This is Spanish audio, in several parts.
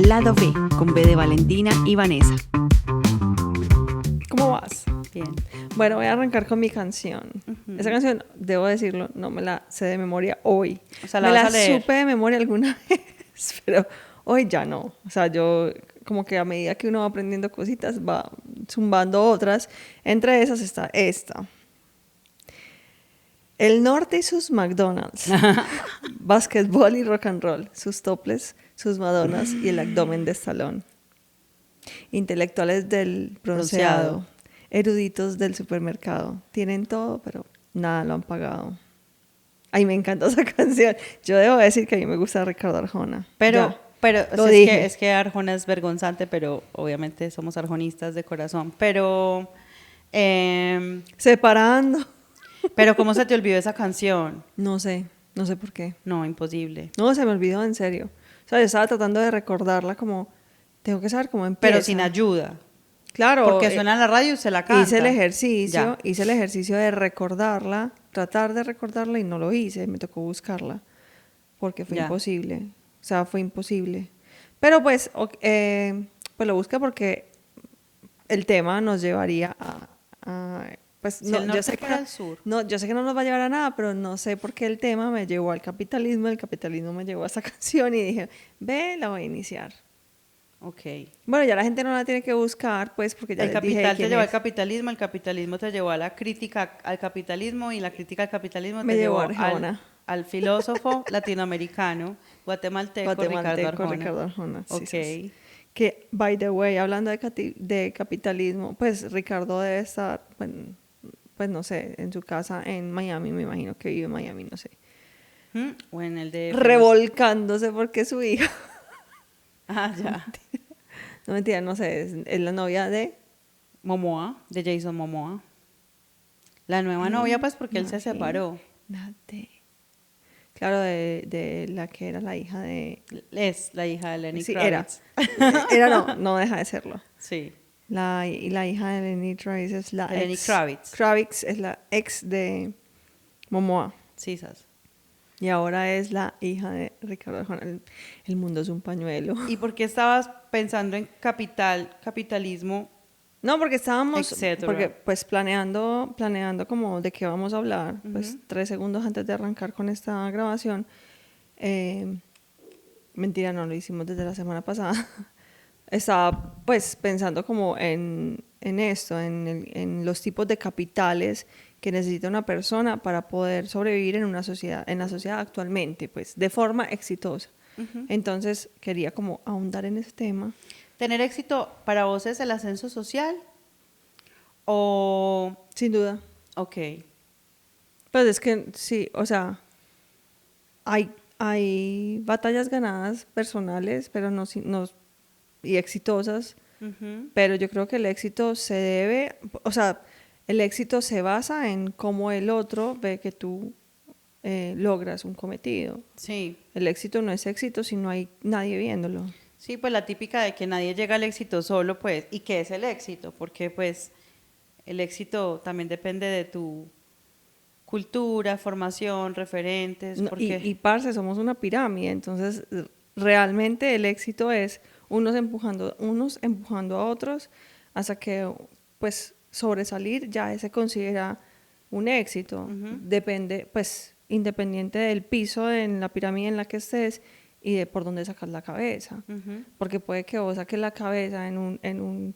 Lado B, con B de Valentina y Vanessa. ¿Cómo vas? Bien. Bueno, voy a arrancar con mi canción. Esa canción, debo decirlo, no me la sé de memoria hoy. O sea, me vas la a leer. supe de memoria alguna vez, pero hoy ya no. O sea, yo como que a medida que uno va aprendiendo cositas, va zumbando otras. Entre esas está esta. El norte y sus McDonald's. Básquetbol y rock and roll. Sus toples, sus Madonas y el abdomen de Stallone. Intelectuales del bronceado. Eruditos del supermercado. Tienen todo, pero nada lo han pagado. Ay, me encanta esa canción. Yo debo decir que a mí me gusta Ricardo Arjona. Pero Lo o sea, dije. es que Arjona es vergonzante, pero obviamente somos arjonistas de corazón. Pero Separando. ¿cómo se te olvidó esa canción? No sé por qué. No, imposible. No, se me olvidó en serio. O sea, yo estaba tratando de recordarla como, tengo que saber cómo empieza. Pero sin ayuda. Claro. Porque suena en la radio y se la canta. Hice Ya. el ejercicio de recordarla, tratar de recordarla y no lo hice, me tocó buscarla, porque fue Ya. imposible, o sea, fue imposible. Pero pues lo busqué porque el tema nos llevaría pues Si no, el yo norte sé que fuera el sur. no, yo sé que no nos va a llevar a nada, pero no sé por qué el tema me llevó al capitalismo, el capitalismo me llevó a esta canción y dije, ve, la voy a iniciar. Ok. Bueno, ya la gente no la tiene que buscar, pues, porque ya El les dije capital te quién llevó al es. capitalismo te llevó a la crítica al capitalismo y la crítica al capitalismo Me te llevó a llevó Arjona. al filósofo latinoamericano guatemalteco Ricardo Arjona. Ricardo Arjona, sí, Ok. sí. Que, by the way, hablando de capitalismo, pues Ricardo debe estar, pues no sé, en su casa en Miami, me imagino que vive en Miami, no sé. O en el de Revolcándose porque su hija, Ah, ya. no mentira, no sé, es la novia de... Momoa, de Jason Momoa. La nueva novia, pues porque él se separó. Imagínate. Claro, de la que era la hija de... Es la hija de Lenny Sí, Kravitz. no deja de serlo. Sí. La hija de Lenny Kravitz es la De Lenny ex. Kravitz. Kravitz es la ex de Momoa. Sí, sas. Y ahora es la hija de Ricardo Arjona. El mundo es un pañuelo. ¿Y por qué estabas pensando en capitalismo, No, porque estábamos, etcétera? porque pues planeando como de qué vamos a hablar, pues 3 segundos antes de arrancar con esta grabación. Mentira, no lo hicimos desde la semana pasada. Estaba pues pensando como en esto, en los tipos de capitales que necesita una persona para poder sobrevivir en la sociedad actualmente, pues de forma exitosa. Entonces quería como ahondar en ese tema. ¿Tener éxito para vos es el ascenso social? O, Sin duda. ok, Pues es que sí, o sea, hay batallas ganadas personales, pero no y exitosas, pero yo creo que el éxito se debe, o sea, el éxito se basa en cómo el otro ve que tú logras un cometido. sí. El éxito no es éxito si no hay nadie viéndolo. Sí, pues la típica de que nadie llega al éxito solo, pues, ¿y qué es el éxito? Porque, pues, el éxito también depende de tu cultura, formación, referentes, No, porque... y parce, somos una pirámide, entonces realmente el éxito es unos empujando a otros hasta que pues sobresalir ya se considera un éxito. Depende, pues independiente del piso en la pirámide en la que estés y de por dónde sacas la cabeza. Porque puede que vos saques la cabeza en un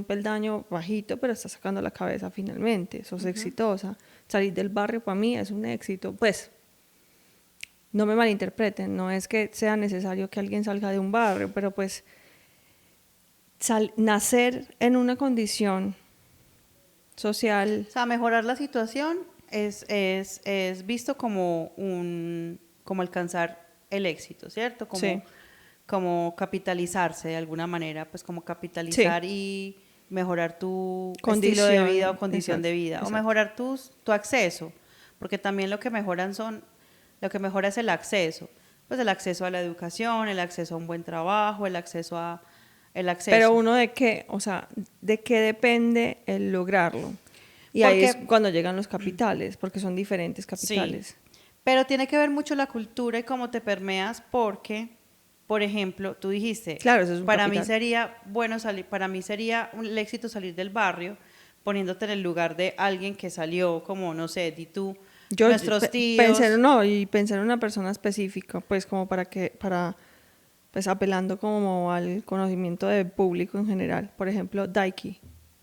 peldaño bajito, pero estás sacando la cabeza finalmente, sos exitosa. Salir del barrio para mí es un éxito. Pues, no me malinterpreten, no es que sea necesario que alguien salga de un barrio, pero pues nacer en una condición social... O sea, mejorar la situación es visto como como alcanzar el éxito, ¿cierto? Como, Sí. como capitalizarse de alguna manera, pues como capitalizar Sí. y mejorar tu estilo Condición, de vida o condición de exacto, vida, o exacto. mejorar tu acceso, porque también lo que mejora es el acceso, pues el acceso a la educación, el acceso a un buen trabajo, el acceso. Pero uno de qué, o sea, de qué depende el lograrlo. Y ahí es Porque- cuando llegan los capitales, porque son diferentes capitales. Sí, pero tiene que ver mucho la cultura y cómo te permeas porque por ejemplo, tú dijiste, Claro, eso es un para mí capital. sería bueno salir, para mí sería el éxito salir del barrio, poniéndote en el lugar de alguien que salió, como, no sé, di tú, Yo nuestros pensé, tíos. no, y pensé en una persona específica, pues como pues apelando como al conocimiento del público en general. Por ejemplo, Daiki,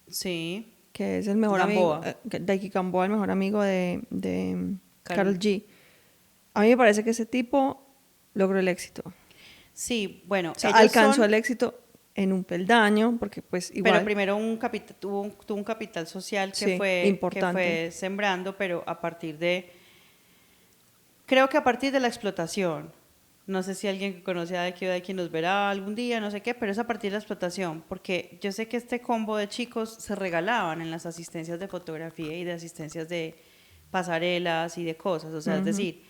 Sí, que es el mejor amigo, Gamboa, Daiki Gamboa, el mejor amigo de Karol Carol. G. A mí me parece que ese tipo logró el éxito. Sí, bueno, O sea, ellos alcanzó son, el éxito en un peldaño, porque pues pero igual, primero tuvo un capital social sí, que importante. fue sembrando, pero creo que a partir de la explotación. No sé si alguien que conoce a Daiki o Daiki nos verá algún día, no sé qué, pero es a partir de la explotación, porque yo sé que este combo de chicos se regalaban en las asistencias de fotografía y de asistencias de pasarelas y de cosas, o sea, es Ujú. decir,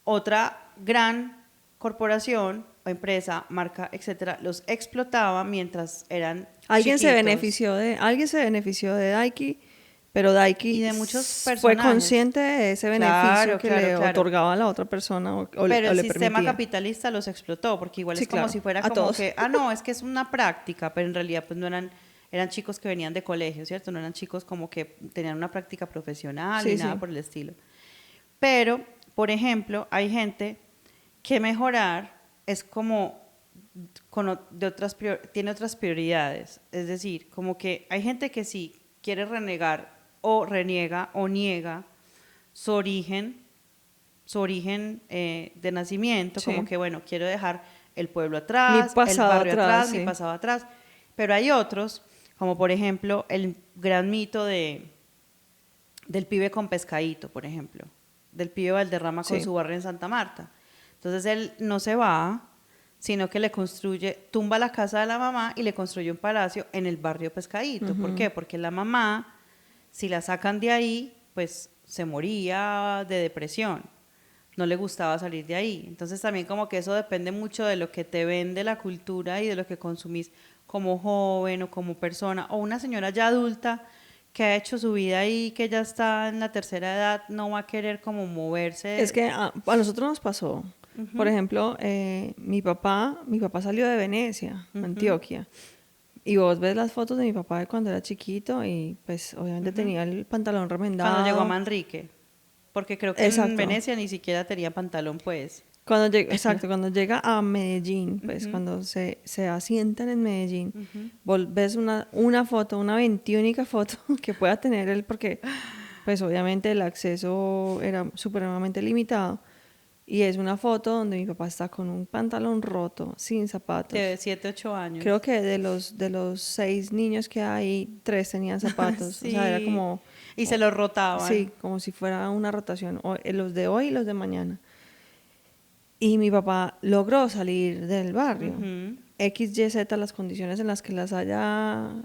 otra gran corporación o empresa, marca, etcétera, los explotaba mientras eran chiquitos Alguien se benefició de Daiki, pero Daiki y de muchos fue personajes. consciente de ese beneficio Claro, que claro, le claro. otorgaba a la otra persona Pero o el le sistema permitía. capitalista los explotó, porque igual Sí, es como claro, si fuera a como todos. que, no, es que es una práctica, pero en realidad pues no eran chicos que venían de colegio, ¿cierto? No eran chicos como que tenían una práctica profesional ni Sí, nada sí. por el estilo. Pero, por ejemplo, hay gente que mejorar es como tiene otras prioridades. Es decir, como que hay gente que sí quiere renegar o reniega o niega su origen, de nacimiento, como Sí. que, bueno, quiero dejar el pueblo Mi atrás, el pasado barrio atrás, atrás, mi sí. pasado atrás, pero hay otros, como por ejemplo el gran mito del pibe con pescadito, por ejemplo, del pibe Valderrama con Sí. su barrio en Santa Marta. Entonces él no se va, sino que tumba la casa de la mamá y le construye un palacio en el barrio Pescadito. ¿Por Ujú. qué? Porque la mamá, si la sacan de ahí, pues se moría de depresión. No le gustaba salir de ahí. Entonces también como que eso depende mucho de lo que te vende la cultura y de lo que consumís como joven o como persona o una señora ya adulta que ha hecho su vida ahí, que ya está en la tercera edad, no va a querer como Es moverse. que a nosotros nos pasó. Por Ujú, ejemplo, mi papá salió de Venecia, ujú, Antioquia. Y vos ves las fotos de mi papá de cuando era chiquito y pues obviamente ujú. tenía el pantalón Cuando llegó a remendado. Manrique, porque creo que en Exacto. Venecia ni siquiera tenía pantalón, pues. Exacto, cuando llega a Medellín, pues Ujú, cuando se asientan en Medellín, ujú. vos ves una foto, una veintiúnica foto que pueda tener él, porque pues obviamente el acceso era supremamente limitado. Y es una foto donde mi papá está con un pantalón roto, sin De zapatos. 7, 8 Creo años. que de los 6 niños que hay, 3 tenían zapatos. O sea, era Sí. como, Y se lo rotaban. sí, como si fuera una rotación, los de hoy y los de mañana. Y mi papá logró salir del barrio. Ujú. X, Y, Z, las condiciones en las que las haya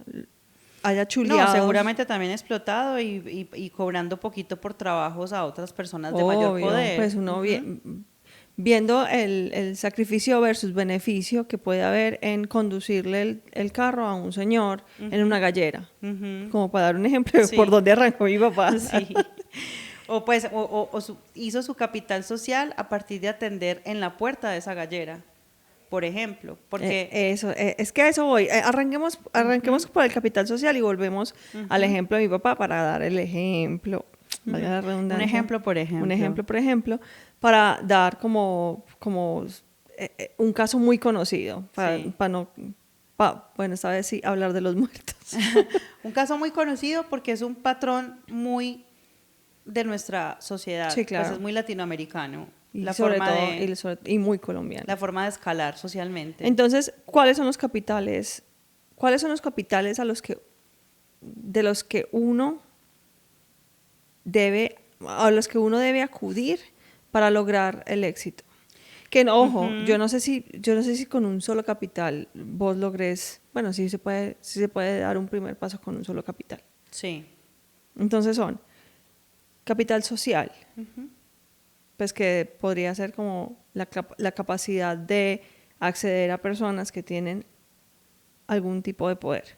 No, chuleados. seguramente también explotado y cobrando poquito por trabajos a otras personas de mayor Obvio, pues poder. uno Ujú, viendo el sacrificio versus beneficio que puede haber en conducirle el carro a un señor en ujú, una gallera. ujú. Como para dar un ejemplo de por Sí, dónde arrancó mi papá. sí. O pues, hizo su capital social a partir de atender en la puerta de esa gallera, por ejemplo, porque Es que a eso voy. Arranquemos ujú, por el capital social y volvemos al ujú, ejemplo de mi papá para dar el ejemplo, valga ujú. la Un redundancia, ejemplo, por un ejemplo. ejemplo, por ejemplo, para dar como un caso muy conocido, Sí. no, bueno, esta vez sí, hablar de los muertos. Un caso muy conocido porque es un patrón muy de nuestra sociedad, Sí, pues es claro. muy latinoamericano, Y la sobre forma todo, de, y muy colombiano. la forma de escalar socialmente. Entonces, ¿cuáles son los capitales? ¿Cuáles son los capitales de los que uno a los que uno debe acudir para lograr el éxito? Que ojo, Ujú, yo no sé si con un solo capital vos logres, bueno, sí se puede dar un primer paso con un solo capital. sí. Entonces son capital social, Ujú, pues que podría ser como la capacidad de acceder a personas que tienen algún tipo de poder.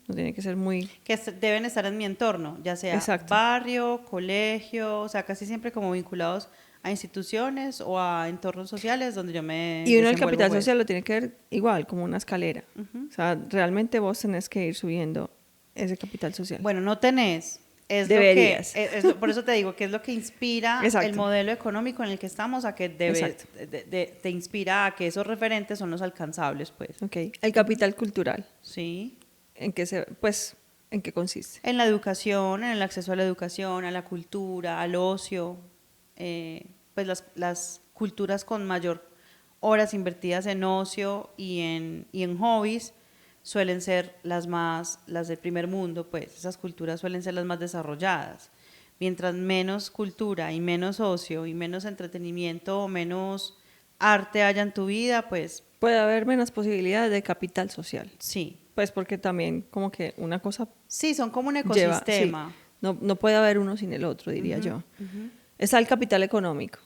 No tiene que ser muy que deben estar en mi entorno, ya sea exacto. barrio, colegio, o sea, casi siempre como vinculados a instituciones o a entornos sociales donde yo me Y uno el desenvuelvo, capital pues. social lo tiene que ver igual, como una escalera. O sea, realmente vos tenés que ir subiendo ese capital social. Bueno, no tenés. Deberías. Por eso te digo que es lo que inspira el Exacto. modelo económico en el que estamos, a que Exacto. te inspira a que esos referentes son los alcanzables, pues. Ok. El capital cultural, Sí. ¿en qué consiste? En la educación, en el acceso a la educación, a la cultura, al ocio, pues las culturas con mayor horas invertidas en ocio y en hobbies suelen ser las del primer mundo, pues esas culturas suelen ser las más desarrolladas. Mientras menos cultura y menos ocio y menos entretenimiento o menos arte haya en tu vida, pues Puede haber menos posibilidades de capital social. sí. Pues porque también como que una cosa Sí, son como un lleva, sí, ecosistema. no puede haber uno sin el otro, diría Ujú, yo. ujú. Está el capital económico,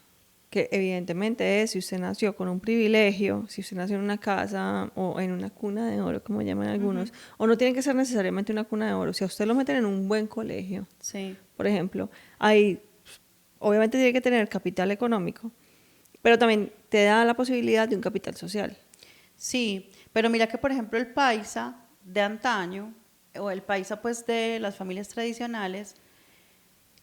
que evidentemente es si usted nació con un privilegio, si usted nació en una casa o en una cuna de oro, como llaman algunos, o no tiene que ser necesariamente una cuna de oro, si a usted lo meten en un buen colegio, Sí. por ejemplo, ahí obviamente tiene que tener capital económico, pero también te da la posibilidad de un capital social. Sí, pero mira que por ejemplo el paisa de antaño, o el paisa pues de las familias tradicionales,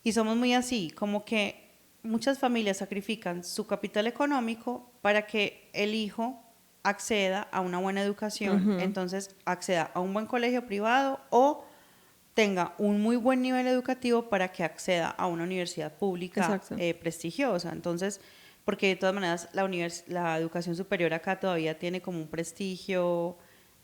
y somos muy así, como que muchas familias sacrifican su capital económico para que el hijo acceda a una buena educación, entonces acceda a un buen colegio privado o tenga un muy buen nivel educativo para que acceda a una universidad pública Exacto. prestigiosa. Entonces, porque de todas maneras la educación superior acá todavía tiene como un prestigio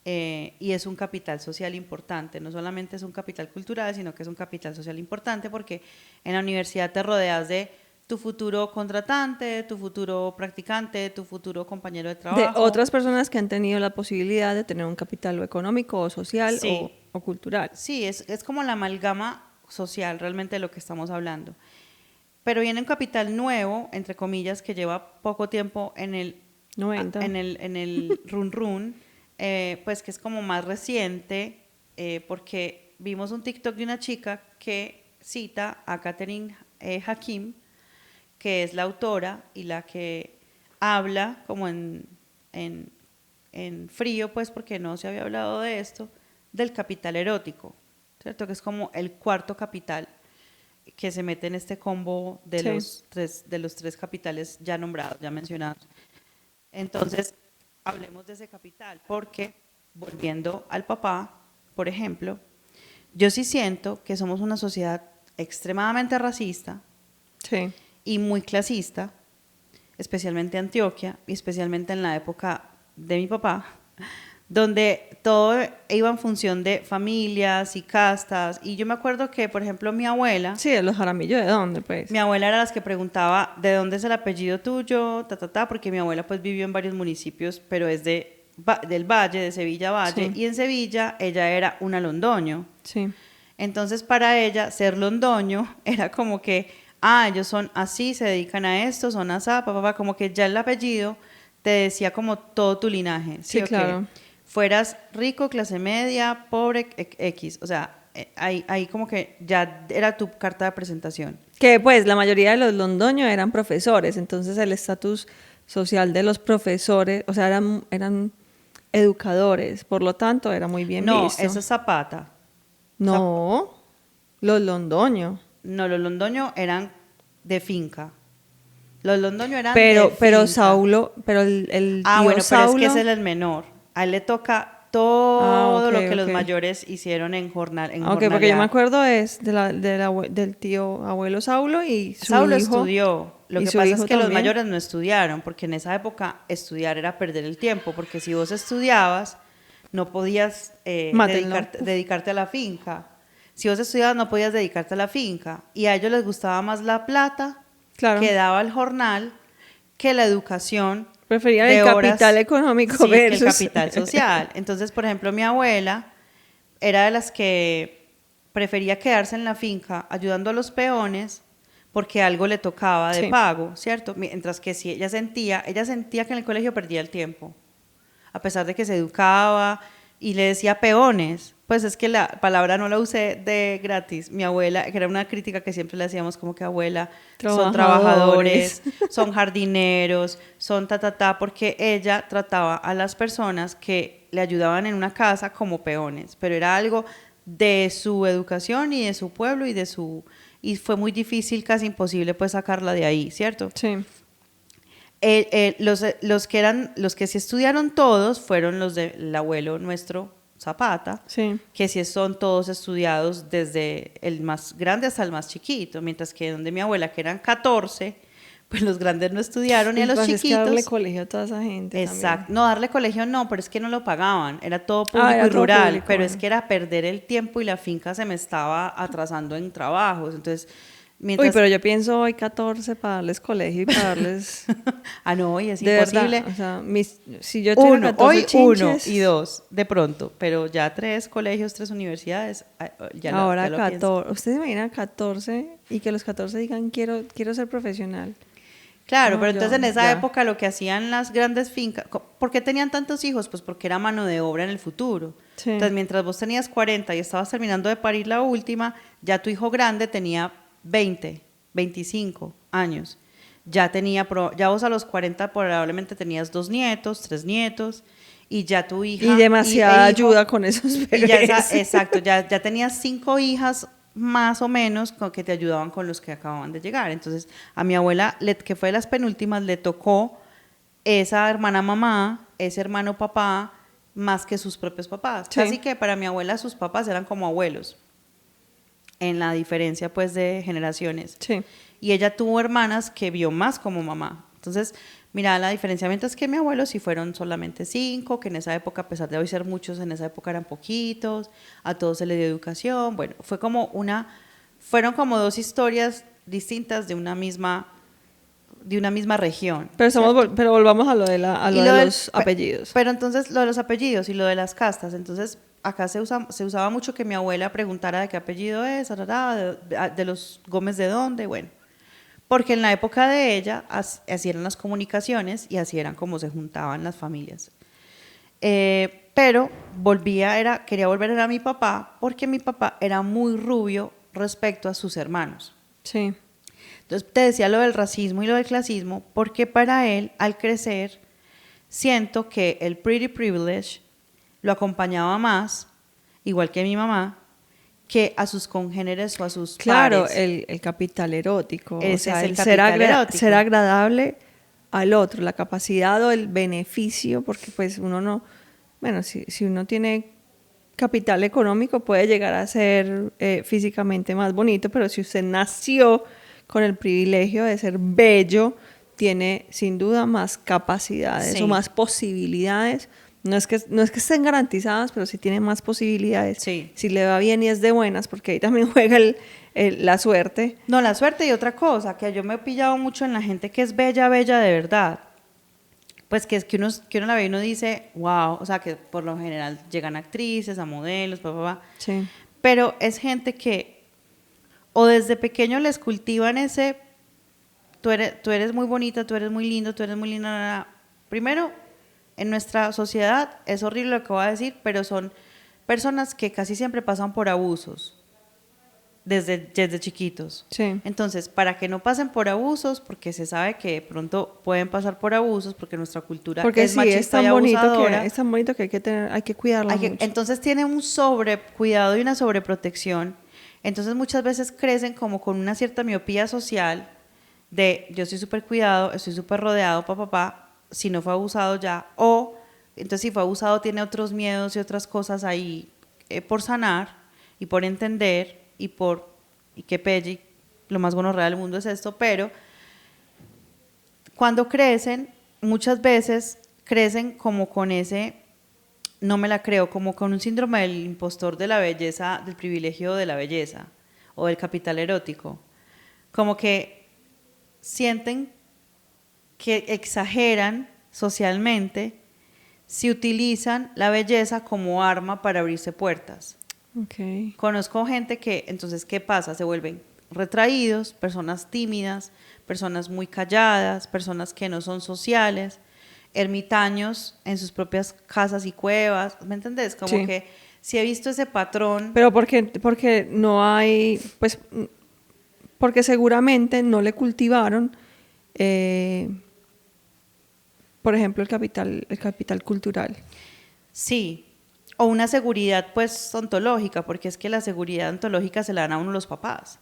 y es un capital social importante. No solamente es un capital cultural, sino que es un capital social importante porque en la universidad te rodeas de tu futuro contratante, tu futuro practicante, tu futuro compañero de De trabajo. otras personas que han tenido la posibilidad de tener un capital o económico o social Sí, o cultural. sí, es como la amalgama social realmente de lo que estamos hablando. Pero viene un capital nuevo, entre comillas, que lleva poco tiempo 90. en el run run, pues que es como más reciente, porque vimos un TikTok de una chica que cita a Catherine Hakim, que es la autora y la que habla como en frío, pues porque no se había hablado de esto, del capital erótico, ¿cierto? Que es como el cuarto capital que se mete en este combo Sí. de los tres capitales ya nombrados, ya mencionados. Entonces, hablemos de ese capital, porque volviendo al papá, por ejemplo, yo sí siento que somos una sociedad extremadamente racista Sí. y muy clasista, especialmente Antioquia y especialmente en la época de mi papá, donde todo iba en función de familias y castas. Y yo me acuerdo que, por ejemplo, Sí, de los Jaramillo, ¿de dónde, pues? mi abuela era las que preguntaba de dónde es el apellido tuyo, porque mi abuela pues vivió en varios municipios, pero es del Valle, de Sevilla Valle, Sí, y en Sevilla ella era una londoño. sí. Entonces para ella ser londoño era como que, ellos son así, se dedican a esto, son asá, papá, como que ya el apellido te decía como todo tu linaje, ¿sí Sí, o qué? claro. Fueras rico, clase media, pobre, X, o sea, ahí como que ya era tu carta de presentación. Que pues la mayoría de los londoños eran profesores, entonces el estatus social de los profesores, o sea, eran educadores, por lo tanto era muy bien No, visto. eso es Zapata. No, los londoños. No, los londoños eran de finca. Los londoños eran de Pero finca. Saulo, pero el tío Bueno, pero es que es Saulo. él el menor. A él le toca Ah, ok, todo lo que los ok. mayores hicieron en Ah, ok, porque yo me jornalear. acuerdo es del tío abuelo Saulo y su Saulo hijo, estudió. Lo y que su pasa es hijo que los también. mayores no estudiaron, porque en esa época estudiar era perder el tiempo, porque si vos estudiabas, no podías Mátenlo. Uf, dedicarte a la finca. Si vos estudiabas, no podías dedicarte a la finca. Y a ellos les gustaba más la plata claro. que daba el jornal que la educación Preferían el de capital horas, económico sí, que el versus. capital social. Entonces, por ejemplo, mi abuela era de las que prefería quedarse en la finca ayudando a los peones porque algo le tocaba de Sí. pago, ¿cierto? Mientras que si ella sentía que en el colegio perdía el tiempo, a pesar de que se educaba, y le decía peones. Pues es que la palabra no la usé de gratis. Mi abuela, que era una crítica que siempre le hacíamos como que abuela, son Trabajadores. trabajadores, son jardineros, son porque ella trataba a las personas que le ayudaban en una casa como peones, pero era algo de su educación y de su pueblo y fue muy difícil, casi imposible pues sacarla de ahí, ¿cierto? Sí. Los que sí estudiaron todos fueron los del abuelo nuestro Zapata, Sí. que sí son todos estudiados desde el más grande hasta el más chiquito, mientras que donde mi abuela, que eran 14, pues los grandes no estudiaron y a Lo que los pasa es que darle chiquitos, colegio a toda esa gente también. exacto, no darle colegio no, pero es que no lo pagaban, era todo Ah, público era y todo rural, público, pero es bueno. que era perder el tiempo y la finca se me estaba atrasando en trabajos, entonces, Uy, mientras, pero yo pienso hoy 14 para darles colegio y para darles... ah no, y es De verdad, imposible. o sea, si yo tuviera 14 Uno y chinches, dos, de pronto, pero ya 3 colegios, 3 universidades, ya ahora lo pienso. 14. ¿Ustedes se imaginan 14 y que los 14 digan quiero ser profesional? Claro, No, pero yo entonces en esa ya. época lo que hacían las grandes fincas, ¿por qué tenían tantos hijos? Pues porque era mano de obra en el futuro. Sí. Entonces mientras vos tenías 40 y estabas terminando de parir la última, ya tu hijo grande tenía 20, 25 años. Ya vos a los 40 probablemente tenías 2 nietos, 3 nietos, y ya tu Y hija demasiada e hijo. ayuda con esos Y ya bebés. exacto, ya tenías 5 hijas más o menos que te ayudaban con los que acababan de llegar. Entonces, a mi abuela, que fue de las penúltimas, le tocó esa hermana mamá, ese hermano papá, más que sus propios papás. Casi Sí, que para mi abuela sus papás eran como abuelos, en la diferencia pues de generaciones. sí. Y ella tuvo hermanas que vio más como mamá. Entonces, mira, la diferencia, mientras que mi abuelo sí fueron solamente 5, que en esa época, a pesar de hoy ser muchos, en esa época eran poquitos, a todos se les dio educación. Bueno, fueron como 2 historias distintas de una misma región, Pero, ¿cierto? pero volvamos a a lo Y de lo del, los apellidos. pero entonces lo de los apellidos y lo de las castas, entonces acá se usaba mucho que mi abuela preguntara de qué apellido es, de los Gómez de dónde, bueno. Porque en la época de ella así eran las comunicaciones y así eran como se juntaban las familias. Pero quería volver a mi papá porque mi papá era muy rubio respecto a sus hermanos. Sí, Entonces te decía lo del racismo y lo del clasismo porque para él, al crecer, siento que el pretty privilege lo acompañaba más, igual que mi mamá, que a sus congéneres o a sus claro, pares. el capital erótico, o Ese sea, es el el ser, capital ser erótico. agradable al otro, la capacidad o el beneficio, porque pues uno no, bueno, si uno tiene capital económico puede llegar a ser físicamente más bonito, pero si usted nació con el privilegio de ser bello, tiene sin duda más capacidades o Sí, más posibilidades. No es que estén garantizadas, pero sí tiene más posibilidades. sí. Si le va bien y es de buenas, porque ahí también juega la suerte. No, la suerte y otra cosa, que yo me he pillado mucho en la gente que es bella, bella de verdad. Pues que es que uno la ve y uno dice, wow, o sea, que por lo general llegan actrices, a modelos, Sí, pero es gente que o desde pequeño les cultivan ese, tú eres muy bonita, tú eres muy lindo, tú eres muy linda. Primero, en nuestra sociedad, es horrible lo que voy a decir, pero son personas que casi siempre pasan por abusos desde chiquitos. sí. Entonces, para que no pasen por abusos, porque se sabe que de pronto pueden pasar por abusos, porque nuestra cultura Porque es sí, machista y abusadora, es tan bonito que hay que tener, hay que cuidarla mucho. entonces tiene un sobrecuidado y una sobreprotección. Entonces muchas veces crecen como con una cierta miopía social de yo estoy súper cuidado, estoy súper rodeado, si no fue abusado ya, o entonces si fue abusado tiene otros miedos y otras cosas ahí por sanar y por entender y que pelle, lo más gonorrea del mundo es esto, pero cuando crecen, muchas veces crecen como con ese, no me la creo, como con un síndrome del impostor de la belleza, del privilegio de la belleza o del capital erótico. Como que sienten que exageran socialmente si utilizan la belleza como arma para abrirse puertas. Okay. Conozco gente que, entonces, ¿qué pasa? Se vuelven retraídos, personas tímidas, personas muy calladas, personas que no son sociales, ermitaños en sus propias casas y cuevas, ¿me entendés? Como Sí. que si he visto ese patrón. Pero porque no hay, pues, porque seguramente no le cultivaron, eh, por ejemplo, el capital cultural. Sí, o una seguridad pues ontológica, porque es que la seguridad ontológica se la dan a uno los papás.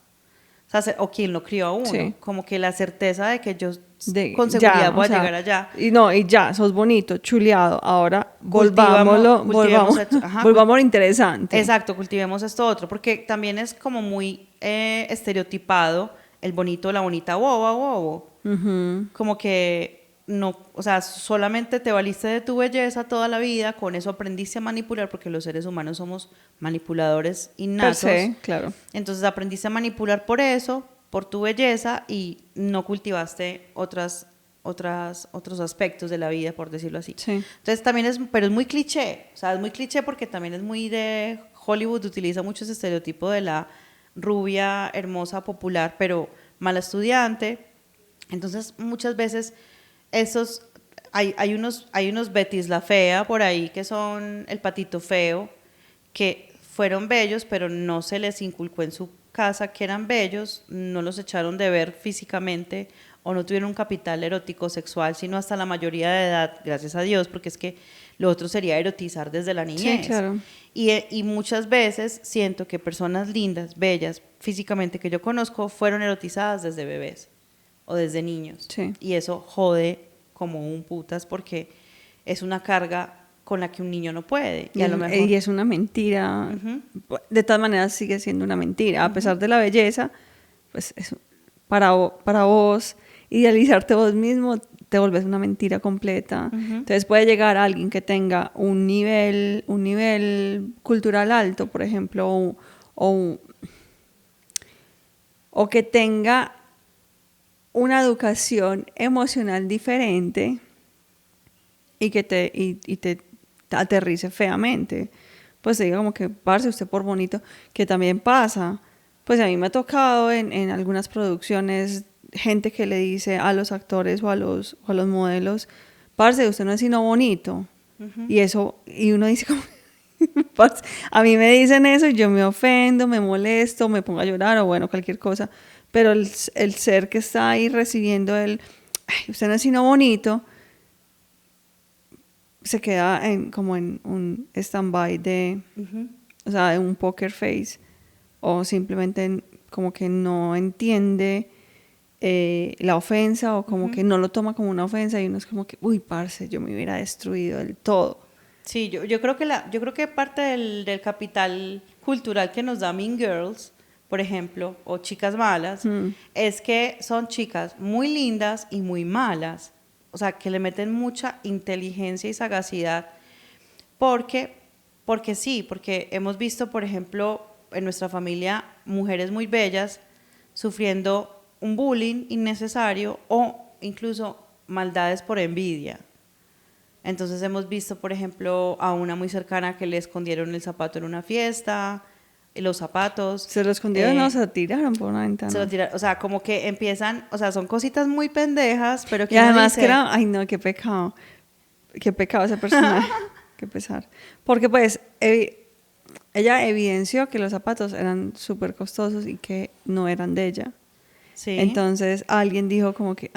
O sea, o quien lo crió a uno, Sí. como que la certeza de que yo De, con ya, seguridad o voy a sea, llegar allá. y no, y ya, sos bonito, chuleado. Ahora Cultivemos esto, ajá, volvamos a lo interesante. exacto, cultivemos esto otro, porque también es como muy estereotipado el bonito, la bonita, boba, bobo. Como que no, o sea, solamente te valiste de tu belleza toda la vida, con eso aprendiste a manipular, porque los seres humanos somos manipuladores Per innatos. se, claro. Entonces aprendiste a manipular por eso, por tu belleza, y no cultivaste otros aspectos de la vida, por decirlo así. Sí. Entonces también pero es muy cliché, o sea, es muy cliché porque también es muy de Hollywood, utiliza mucho ese estereotipo de la rubia, hermosa, popular, pero mala estudiante. Entonces muchas veces hay unos Betis la fea por ahí que son el patito feo, que fueron bellos, pero no se les inculcó en su casa que eran bellos, no los echaron de ver físicamente o no tuvieron un capital erótico sexual, sino hasta la mayoría de edad, gracias a Dios, porque es que lo otro sería erotizar desde la niñez. Sí, claro. Y muchas veces siento que personas lindas, bellas, físicamente que yo conozco, fueron erotizadas desde bebés o desde niños. Sí. Y eso jode como un putas porque es una carga con la que un niño no puede. Y a lo mejor... Y es una mentira. De todas maneras sigue siendo una mentira. A pesar de la belleza, pues es para vos, idealizarte vos mismo, te volvés una mentira completa. Entonces puede llegar alguien que tenga un nivel cultural alto, por ejemplo, o que tenga una educación emocional diferente y que te aterrice feamente. Pues te diga como que, parce, usted por bonito, que también pasa. Pues a mí me ha tocado en algunas producciones gente que le dice a los actores o a los modelos, parce, usted no es sino bonito. Y eso, y uno dice como, parce, a mí me dicen eso y yo me ofendo, me molesto, me pongo a llorar o bueno, cualquier cosa. Pero el ser que está ahí recibiendo usted no es sino bonito, se queda como en un stand-by o sea, de un poker face, o simplemente como que no entiende la ofensa, o como que no lo toma como una ofensa, y uno es como que, uy, parce, yo me hubiera destruido del todo. Sí, yo creo que parte del capital cultural que nos da Mean Girls, por ejemplo, o Chicas Malas, es que son chicas muy lindas y muy malas. O sea, que le meten mucha inteligencia y sagacidad, porque hemos visto, por ejemplo, en nuestra familia, mujeres muy bellas sufriendo un bullying innecesario o incluso maldades por envidia. Entonces hemos visto, por ejemplo, a una muy cercana que le escondieron el zapato en una fiesta, los zapatos. Se lo escondieron, no, se lo tiraron por una ventana. Se lo tiraron, o sea, como que empiezan, o sea, son cositas muy pendejas, pero que y además dice, que era, ay no, qué pecado ese personaje, qué pesar. Porque pues ella evidenció que los zapatos eran súper costosos y que no eran de ella. sí. Entonces alguien dijo como que,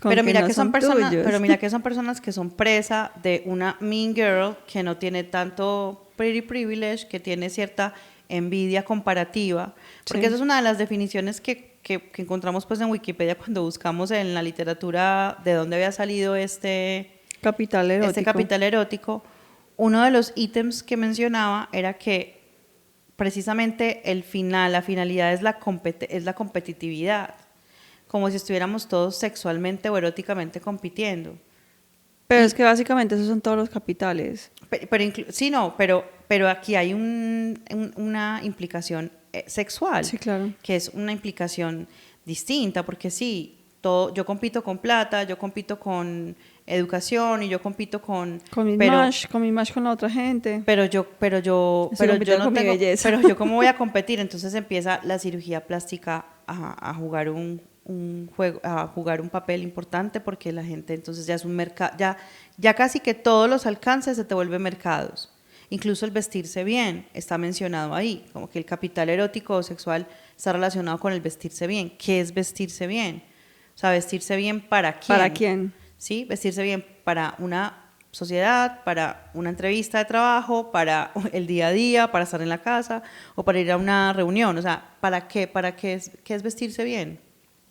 pero mira no que son personas, tuyos. pero mira que son personas que son presa de una mean girl que no tiene tanto pretty privilege, que tiene cierta envidia comparativa, porque Sí. eso es una de las definiciones que encontramos pues en Wikipedia cuando buscamos en la literatura de dónde había salido este capital erótico. Este capital erótico. Uno de los ítems que mencionaba era que precisamente la finalidad es la competitividad, como si estuviéramos todos sexualmente o eróticamente compitiendo. Pero es que básicamente esos son todos los capitales. Sí, no, pero aquí hay una implicación sexual, Sí, claro. que es una implicación distinta, porque sí, yo compito con plata, yo compito con educación y yo compito con mi match con la otra gente. pero yo no tengo, belleza. pero yo cómo voy a competir. Entonces empieza la cirugía plástica a jugar un un juego, a jugar un papel importante porque la gente entonces ya es un mercado, ya casi que todos los alcances se te vuelven mercados. Incluso el vestirse bien está mencionado ahí, como que el capital erótico o sexual está relacionado con el vestirse bien. ¿Qué es vestirse bien? O sea, vestirse bien ¿para quién? ¿Para quién? Sí, vestirse bien para una sociedad, para una entrevista de trabajo, para el día a día, para estar en la casa o para ir a una reunión. O sea, ¿para qué? ¿Qué es vestirse bien?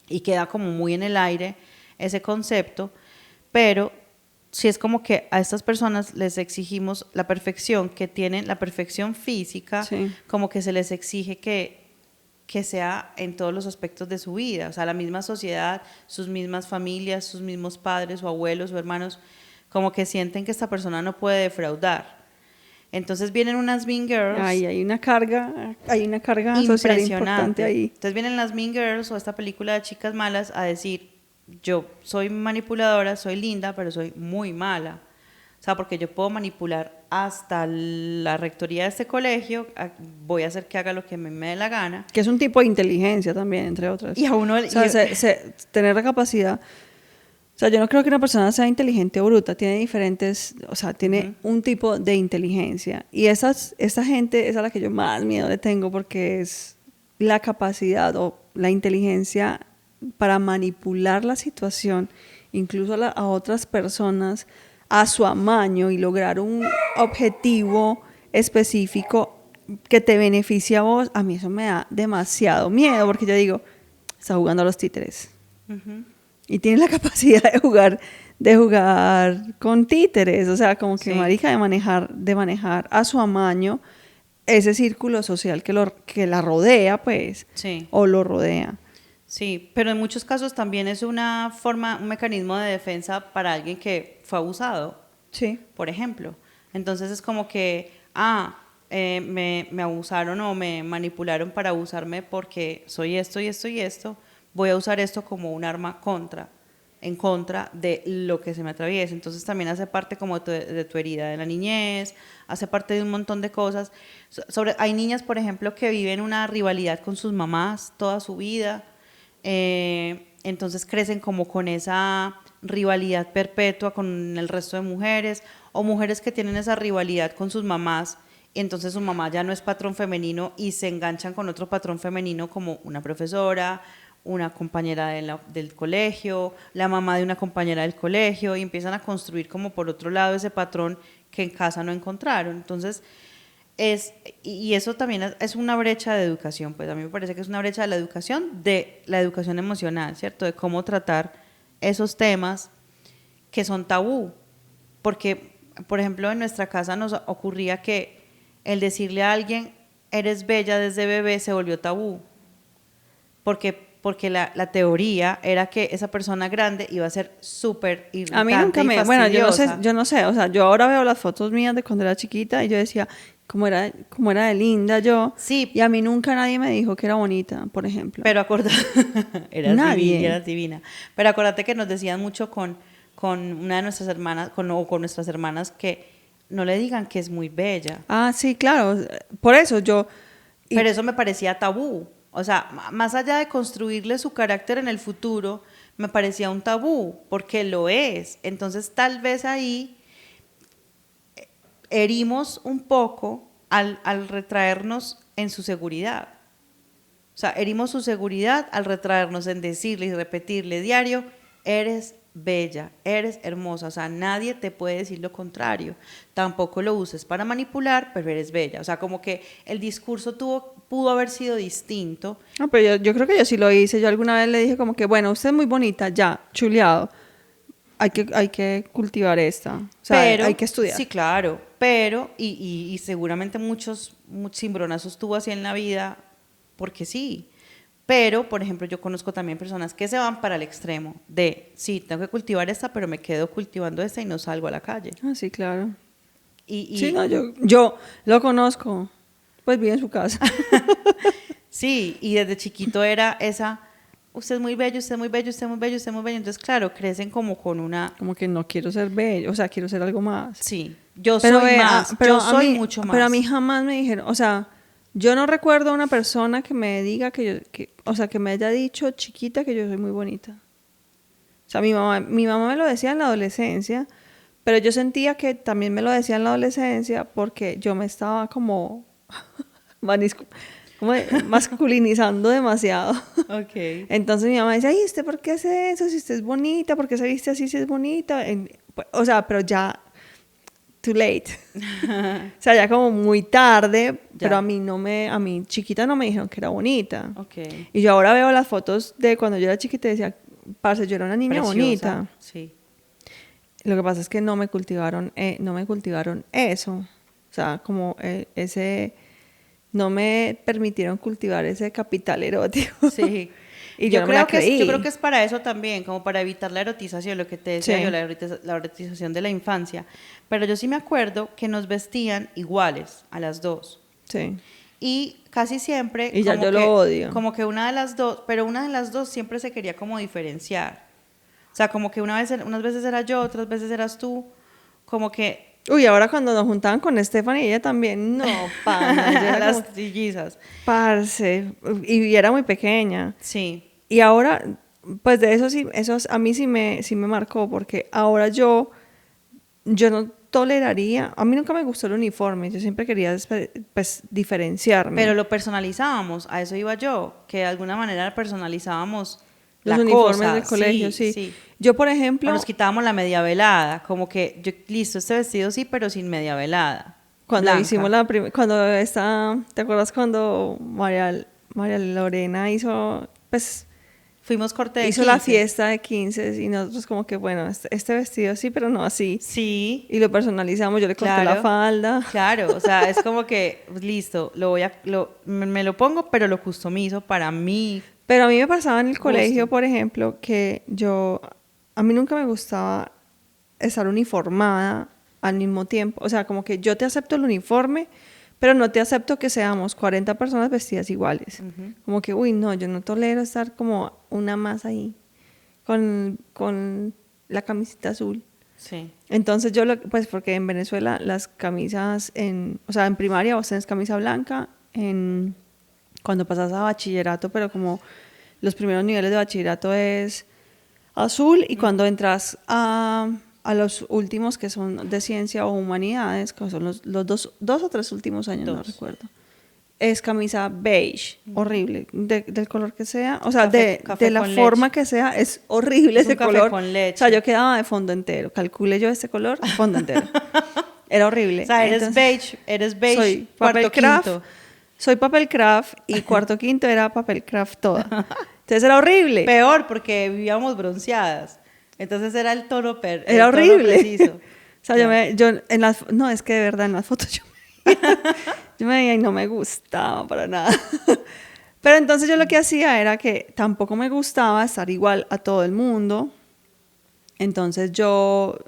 Y queda como muy en el aire ese concepto, pero si es como que a estas personas les exigimos la perfección que tienen, la perfección física, Sí. como que se les exige que sea en todos los aspectos de su vida, o sea, la misma sociedad, sus mismas familias, sus mismos padres o abuelos o hermanos, como que sienten que esta persona no puede defraudar. Entonces vienen unas Mean Girls. Ay, hay una carga social importante ahí. Entonces vienen las Mean Girls o esta película de chicas malas a decir, yo soy manipuladora, soy linda, pero soy muy mala. O sea, porque yo puedo manipular hasta la rectoría de este colegio, voy a hacer que haga lo que me dé la gana. Que es un tipo de inteligencia también, entre otras. Y a uno... O sea, tener la capacidad... O sea, yo no creo que una persona sea inteligente o bruta, tiene diferentes, o sea, tiene un tipo de inteligencia. Y esa gente es a la que yo más miedo le tengo porque es la capacidad o la inteligencia para manipular la situación, incluso a otras personas, a su amaño y lograr un objetivo específico que te beneficie a vos. A mí eso me da demasiado miedo porque yo digo, está jugando a los títeres. Y tiene la capacidad de jugar con títeres, o sea, como que Sí. marica de manejar a su amaño ese círculo social que la rodea, pues, Sí. o lo rodea. Sí, pero en muchos casos también es una forma, un mecanismo de defensa para alguien que fue abusado, Sí. por ejemplo. Entonces es como que, me abusaron o me manipularon para abusarme porque soy esto y esto y esto, voy a usar esto como un arma en contra de lo que se me atraviesa. Entonces también hace parte como de tu herida de la niñez, hace parte de un montón de cosas. Hay niñas, por ejemplo, que viven una rivalidad con sus mamás toda su vida, entonces crecen como con esa rivalidad perpetua con el resto de mujeres, o mujeres que tienen esa rivalidad con sus mamás, y entonces su mamá ya no es patrón femenino y se enganchan con otro patrón femenino como una profesora, una compañera del colegio, la mamá de una compañera del colegio, y empiezan a construir como por otro lado ese patrón que en casa no encontraron. Entonces, y eso también es una brecha de educación, pues a mí me parece que es una brecha de la educación emocional, ¿cierto? De cómo tratar esos temas que son tabú. Porque, por ejemplo, en nuestra casa nos ocurría que el decirle a alguien, eres bella desde bebé, se volvió tabú. Porque la teoría era que esa persona grande iba a ser súper irritante. A mí nunca y bueno, fastidiosa. yo no sé, o sea, yo ahora veo las fotos mías de cuando era chiquita y yo decía, cómo era de linda yo. Sí. Y a mí nunca nadie me dijo que era bonita, por ejemplo. Pero acuérdate, Nadie. eras divina. Pero acuérdate que nos decían mucho con una de nuestras hermanas, con nuestras hermanas, que no le digan que es muy bella. Ah, sí, claro. Por eso yo... Pero eso me parecía tabú. O sea, más allá de construirle su carácter en el futuro, me parecía un tabú, porque lo es. Entonces, tal vez ahí herimos un poco al retraernos en su seguridad. O sea, herimos su seguridad al retraernos en decirle y repetirle diario, eres bella, eres hermosa. O sea, nadie te puede decir lo contrario. Tampoco lo uses para manipular, pero eres bella. O sea, como que el discurso pudo haber sido distinto. No, pero yo creo que yo sí lo hice. Yo alguna vez le dije como que, bueno, usted es muy bonita, ya, chuleado. Hay que cultivar esta. O sea, pero, hay que estudiar. Sí, claro. Pero, y seguramente muchos cimbronazos tuvo así en la vida, porque sí. Pero, por ejemplo, yo conozco también personas que se van para el extremo de, sí, tengo que cultivar esta, pero me quedo cultivando esta y no salgo a la calle. Ah, sí, claro. Y Sí, no, yo lo conozco. Pues vive en su casa. sí, y desde chiquito era esa, usted es muy bello, usted es muy bello, usted es muy bello, usted es muy bello. Entonces, claro, crecen como con una... Como que no quiero ser bello, o sea, quiero ser algo más. Sí, yo Pero soy más, pero yo soy mí, mucho más. Pero a mí jamás me dijeron, o sea, Yo no recuerdo a una persona que me diga o sea, que me haya dicho chiquita que yo soy muy bonita. O sea, mi mamá me lo decía en la adolescencia, pero yo sentía que también me lo decía en la adolescencia porque yo me estaba como, como masculinizando demasiado. Ok. Entonces mi mamá dice, ay, ¿usted por qué hace eso? Si usted es bonita, ¿por qué se viste así si es bonita? O sea, pero ya, too late. O sea, ya como muy tarde, pero Ya. a mí chiquita no me dijeron que era bonita. Ok. Y yo ahora veo las fotos de cuando yo era chiquita y decía, parce, yo era una niña Preciosa. bonita. Sí. Lo que pasa es que no me cultivaron eso. O sea, como no me permitieron cultivar ese capital erótico. Sí. Y yo no me la creí. Yo creo que es para eso también, como para evitar la erotización, lo que te decía Sí. yo, la erotización de la infancia. Pero yo sí me acuerdo que nos vestían iguales a las dos. Sí. Y casi siempre, Y ya yo lo odio. como que una de las dos, pero una de las dos siempre se quería como diferenciar. O sea, como que unas veces era yo, otras veces eras tú, como que Uy, ahora cuando nos juntaban con Stephanie, ella también, no, pana, yo era las como, trillizas. parce, y era muy pequeña. Sí. Y ahora, pues de eso sí, a mí sí me marcó, porque ahora yo no toleraría, a mí nunca me gustó el uniforme, yo siempre quería pues diferenciarme. Pero lo personalizábamos, a eso iba yo, que de alguna manera personalizábamos Los la uniformes cosa. del colegio, Sí, sí. sí. Yo, por O ejemplo, nos quitábamos la media velada, como que, listo, este vestido sí, pero sin media velada. cuando Blanca. hicimos ¿te acuerdas cuando María Lorena hizo, pues, Fuimos corte de hizo la 15. fiesta de 15 y nosotros como que, bueno, este vestido sí, pero no así. Sí, Y lo personalizamos, yo le corté la claro. falda. Claro, o sea, es como que, listo, me lo pongo, pero lo customizo para mí. Pero a mí me pasaba en el Gusto. colegio, por ejemplo, que a mí nunca me gustaba estar uniformada al mismo tiempo. O sea, como que yo te acepto el uniforme, pero no te acepto que seamos 40 personas vestidas iguales. Como que, uy, no, yo no tolero estar como una más ahí, con la camiseta azul. Sí. Entonces pues porque en Venezuela las camisas, o sea, en primaria vos tenés camisa blanca, cuando pasas a bachillerato, pero como los primeros niveles de bachillerato es azul, y cuando entras a los últimos que son de ciencia o humanidades, que son los dos o tres últimos años, no recuerdo, es camisa beige, horrible, del color que sea, o sea, Café de la con forma leche. que sea, es horrible Es un ese café color. con leche. O sea, yo quedaba de fondo entero, calculé yo este color, fondo entero. Era horrible. O sea, Entonces, eres beige, soy cuarto papel craft, quinto. soy papel craft y cuarto quinto era papel craft toda. Entonces era horrible. Peor porque vivíamos bronceadas. Entonces era el tono, Era horrible. preciso. O sea, no, es que de verdad en las fotos yo me veía y no me gustaba para nada. Pero entonces yo lo que hacía era que tampoco me gustaba estar igual a todo el mundo. Entonces yo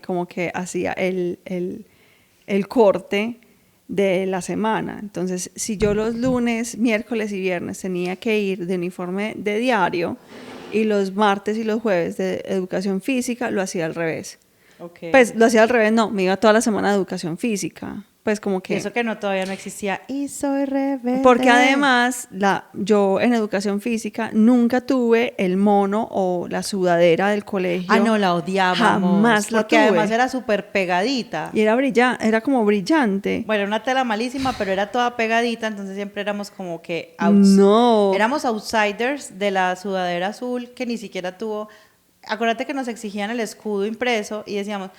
como que hacía el corte de la semana. Entonces, si yo los lunes, miércoles y viernes tenía que ir de uniforme de diario, y los martes y los jueves de educación física, lo hacía al revés. Okay. Pues lo hacía al revés, no, me iba toda la semana de educación física. Pues como que... Y eso que todavía no existía. Y soy rebelde. Porque además, yo en educación física nunca tuve el mono o la sudadera del colegio. Ah, no, la odiábamos. Jamás la porque tuve. además era súper pegadita. Y era como brillante. Bueno, una tela malísima, pero era toda pegadita, entonces siempre éramos como que No. éramos outsiders de la sudadera azul que ni siquiera tuvo. Acuérdate que nos exigían el escudo impreso y decíamos,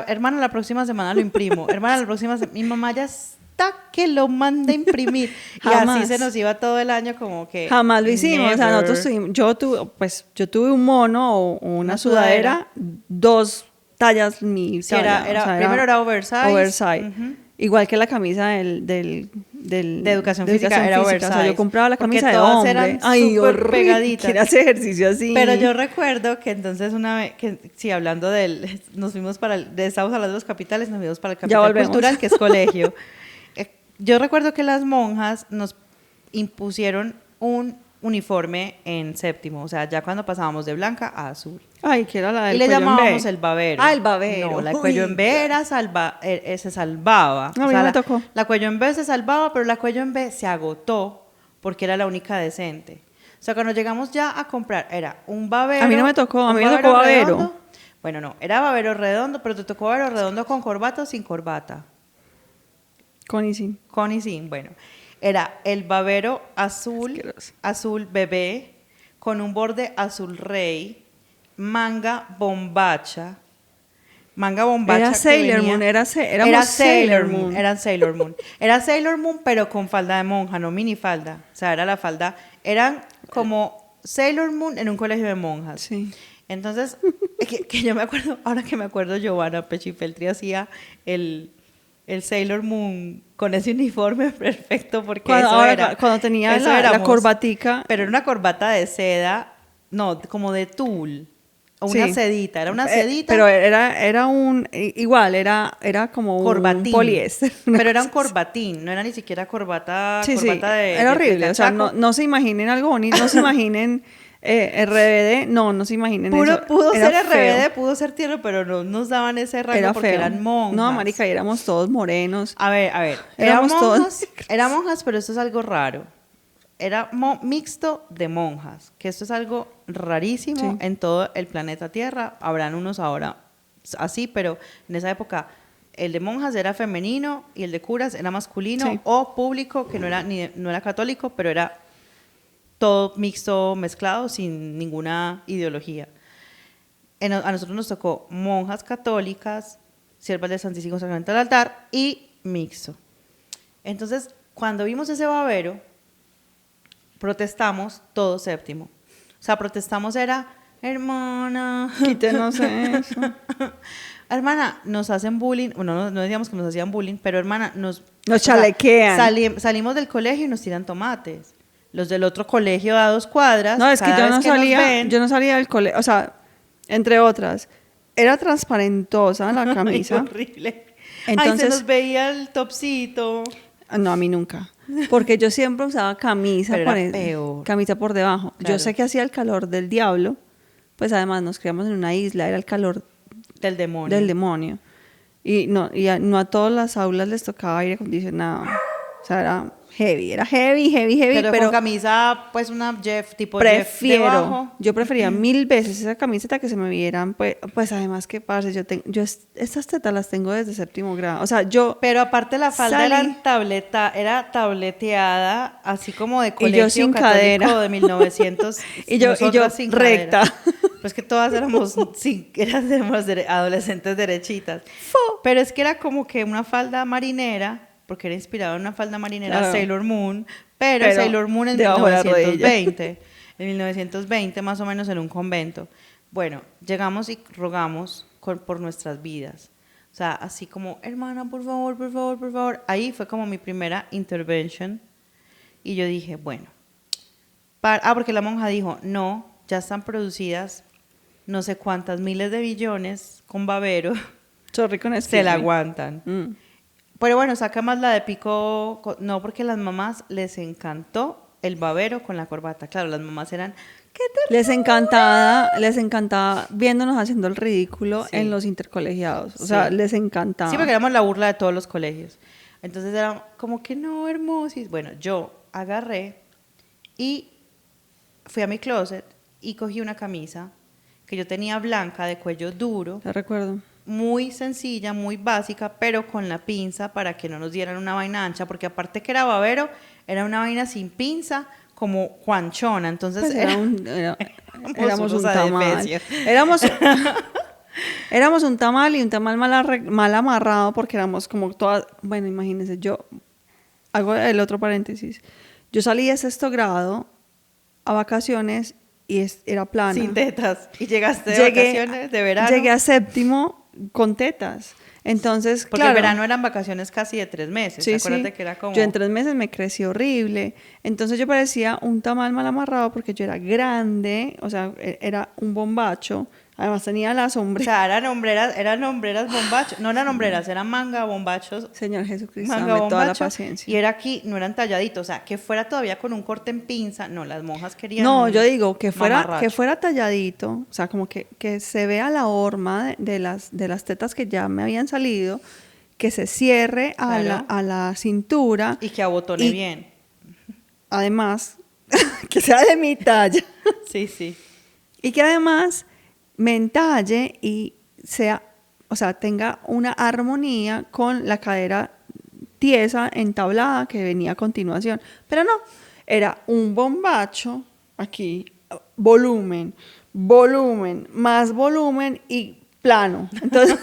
hermana, la próxima semana lo imprimo. Hermana, la próxima semana. Mi mamá ya está que lo manda a imprimir. Y Jamás. así se nos iba todo el año como que. Jamás lo hicimos. O sea, never. nosotros yo tuve un mono o una sudadera, 2 tallas mi Sí, talla. primero era oversize. Oversize. Ujú. Igual que la camisa de educación física era O sea, oversize. yo compraba la Porque camisa de todas hombre. eran Ay, súper horrible. pegaditas. ¿Quién hace ejercicio así? Pero yo recuerdo que entonces una vez, sí, hablando nos fuimos estábamos hablando de los capitales, nos fuimos para el capital volvemos. cultural, que es colegio. Yo recuerdo que las monjas nos impusieron un uniforme en séptimo, o sea, ya cuando pasábamos de blanca a azul. Ay, que era la del Y le cuello en llamábamos B. el babero. Ah, el babero. No, la de Uy, cuello en B era se salvaba. A mí no me tocó. La cuello en B se salvaba, pero la cuello en B se agotó porque era la única decente. O sea, cuando llegamos ya a comprar, era un babero. A mí no me tocó, a un mí me tocó babero. redondo. Bueno, no, era babero redondo, pero te tocó babero redondo con corbata o sin corbata. Con y sin. Con y sin, bueno. Era el babero azul, Asqueroso. azul bebé, con un borde azul rey, manga bombacha. Manga bombacha. Era que Sailor venía- Moon, éramos Sailor Moon. Era Sailor Moon. Era Sailor Moon, pero con falda de monja, no minifalda. O sea, era la falda. Eran como Sailor Moon en un colegio de monjas. Sí. Entonces, que yo me acuerdo, ahora que me acuerdo, Giovanna Pechifeltri hacía el Sailor Moon con ese uniforme perfecto porque Cuando, eso ahora, era. cuando tenía eso la éramos, corbatica. pero era una corbata de seda, no, como de tul, o una Sí. sedita, era una sedita. Pero era igual, era como corbatín. un poliéster. Pero era un corbatín, no era ni siquiera corbata, Sí, sí, corbata de. era de horrible. O sea, Chaco. no se imaginen algo bonito, no se imaginen RBD, no se imaginen eso. Pudo Era ser feo. RBD, pudo ser tierno, pero no nos daban ese rango Era porque feo. eran monjas. No, marica, y éramos todos morenos. A ver, Éramos todos eran monjas, pero esto es algo raro. Era mixto de monjas, que esto es algo rarísimo Sí. en todo el planeta Tierra. Habrán unos ahora así, pero en esa época el de monjas era femenino y el de curas era masculino Sí. o público, que no era católico, pero era todo mixto, mezclado, sin ninguna ideología. A nosotros nos tocó monjas católicas, siervas del Santísimo Sacramento del altar y mixto. Entonces, cuando vimos ese babero, protestamos todo séptimo. O sea, protestamos era, hermana, Quítenos eso. hermana, nos hacen bullying, bueno, no decíamos que nos hacían bullying, pero hermana, nos chalequean. Salimos del colegio y nos tiran tomates. Los del otro colegio a 2 cuadras. No, es que cada yo vez no que nos salía, ven, yo no salía del colegio, o sea, entre otras, era transparentosa la ay, camisa. horrible. Ay, se Entonces- nos veía el topsito. No, a mí nunca. Porque yo siempre usaba camisa, Pero era por peor. camisa por debajo. Claro. Yo sé que hacía el calor del diablo, pues además nos criamos en una isla, era el calor Del demonio. del demonio. Y no a todas las aulas les tocaba aire acondicionado. O sea, era heavy, Pero, pero con camisa, pues una Jeff, tipo Jeff debajo. yo prefería 1000 veces esa camiseta que se me vieran, pues además que parce, estas tetas las tengo desde séptimo grado. O sea, yo Pero aparte la falda Salí. era tableteada, así como de colegio sin católico cadera. de 1900. Y yo nosotras sin recta. cadera. Pues que todas éramos adolescentes derechitas. Pero es que era como que una falda marinera, porque era inspirado en una falda marinera Claro. Sailor Moon, pero Pero Sailor Moon en debajo de la rodilla. 1920. En 1920, más o menos en un convento. Bueno, llegamos y rogamos por nuestras vidas. O sea, así como, hermana, por favor, por favor, por favor. Ahí fue como mi primera intervention. Y yo dije, bueno. Porque la monja dijo, no, ya están producidas no sé cuántas miles de billones con babero, sorry con se la Stevie. aguantan. Mm. Pero bueno, saca más la de pico, no, porque a las mamás les encantó el babero con la corbata. Claro, las mamás eran, ¿qué te Les encantaba viéndonos haciendo el ridículo Sí. en los intercolegiados. O sea, Sí. les encantaba. Sí, porque éramos la burla de todos los colegios. Entonces era como que no, hermosis. Bueno, yo agarré y fui a mi closet y cogí una camisa que yo tenía blanca de cuello duro, Te recuerdo. muy sencilla, muy básica, pero con la pinza para que no nos dieran una vaina ancha, porque aparte que era babero, era una vaina sin pinza, como juanchona. Entonces Pues éramos un unos tamal. adefesios. Éramos un tamal y un tamal mal amarrado porque éramos como todas. Bueno, imagínense, yo hago el otro paréntesis. Yo salí de sexto grado a vacaciones y era plana. Sin tetas. Y llegaste de vacaciones de verano. Llegué a séptimo con tetas. Entonces, Porque claro. el verano eran vacaciones casi de 3 meses. Sí, Acuérdate sí. que era como... Yo en 3 meses me crecí horrible. Entonces yo parecía un tamal mal amarrado porque yo era grande, o sea, era un bombacho, Además tenía la O sombra. sea, eran hombreras bombachos. No eran hombreras, eran manga bombachos. Señor Jesucristo, Manga dame toda la bombacho. paciencia. Y era aquí, no eran talladitos. O sea, que fuera todavía con un corte en pinza. No, las monjas querían No, un yo digo que mamarracho. fuera talladito, o sea, como que se vea la horma de las tetas que ya me habían salido, que se cierre Claro. a la cintura. Y que abotone Y bien. además, que sea de mi talla. Sí, sí. Y que además me entalle y sea, o sea, tenga una armonía con la cadera tiesa, entablada, que venía a continuación. Pero no, era un bombacho aquí, volumen, volumen, más volumen y plano. Entonces,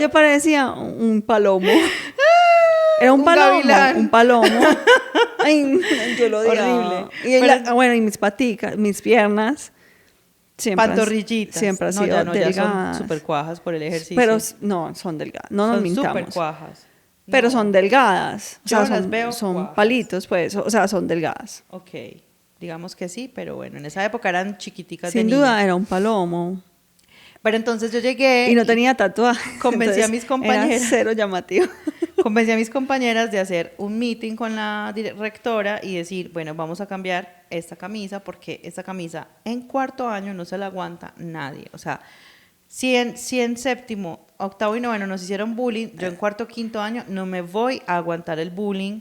yo parecía un palomo. Era un Un palomo, gavilán. un palomo. Ay, yo lo odiaba. Horrible. Y Pero- bueno, y mis paticas, mis piernas Pantorrillitas. siempre han No, sido ya no, ya son delgadas. súper cuajas por el ejercicio. Pero no, son delgadas. No nos son súper mintamos. cuajas. Pero No. son delgadas. O Yo sea, las veo son cuajas. palitos, pues. O sea, son delgadas. Ok. Digamos que sí, pero bueno, en esa época eran chiquiticas Sin de duda niña. era un palomo. Pero entonces yo llegué Y no tenía tatuaje. convencí a entonces mis compañeras. Era cero llamativo. convencí a mis compañeras de hacer un meeting con la rectora y decir, bueno, vamos a cambiar esta camisa porque esta camisa en cuarto año no se la aguanta nadie. O sea, si en séptimo, octavo y noveno nos hicieron bullying, yo en cuarto, quinto año no me voy a aguantar el bullying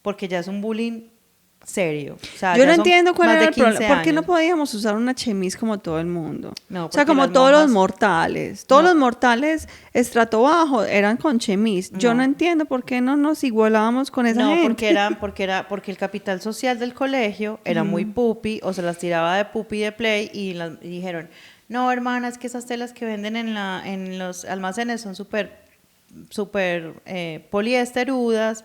porque ya es un bullying serio. O sea, Yo ya no son entiendo cuál más era de el problema. 15 ¿Por qué no años. podíamos usar una chemise como todo el mundo? No, O sea, porque como las todos los monjas- mortales. Todos No. los mortales estrato bajo eran con chemise. Yo No. no entiendo por qué no nos igualábamos con esa No, gente. porque el capital social del colegio era muy pupi, o se las tiraba de pupi de play y dijeron, no, hermana, es que esas telas que venden en los almacenes son súper poliesterudas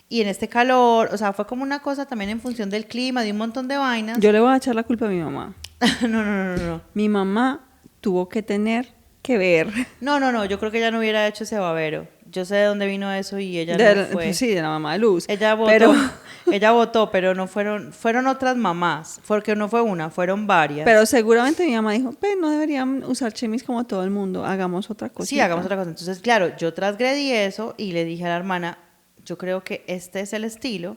y en este calor, o sea, fue como una cosa también en función del clima, de un montón de vainas. Yo le voy a echar la culpa a mi mamá. No. Mi mamá tuvo que tener que ver. No, yo creo que ella no hubiera hecho ese babero. Yo sé de dónde vino eso y ella De no fue. pues sí, de la mamá de Luz. Ella votó, Pero, ella votó, pero no fueron otras mamás, porque no fue una, fueron varias. pero seguramente mi mamá dijo, no deberían usar chemis como todo el mundo, hagamos otra cosa. Sí, hagamos otra cosa. Entonces, claro, yo transgredí eso y le dije a la hermana, yo creo que este es el estilo,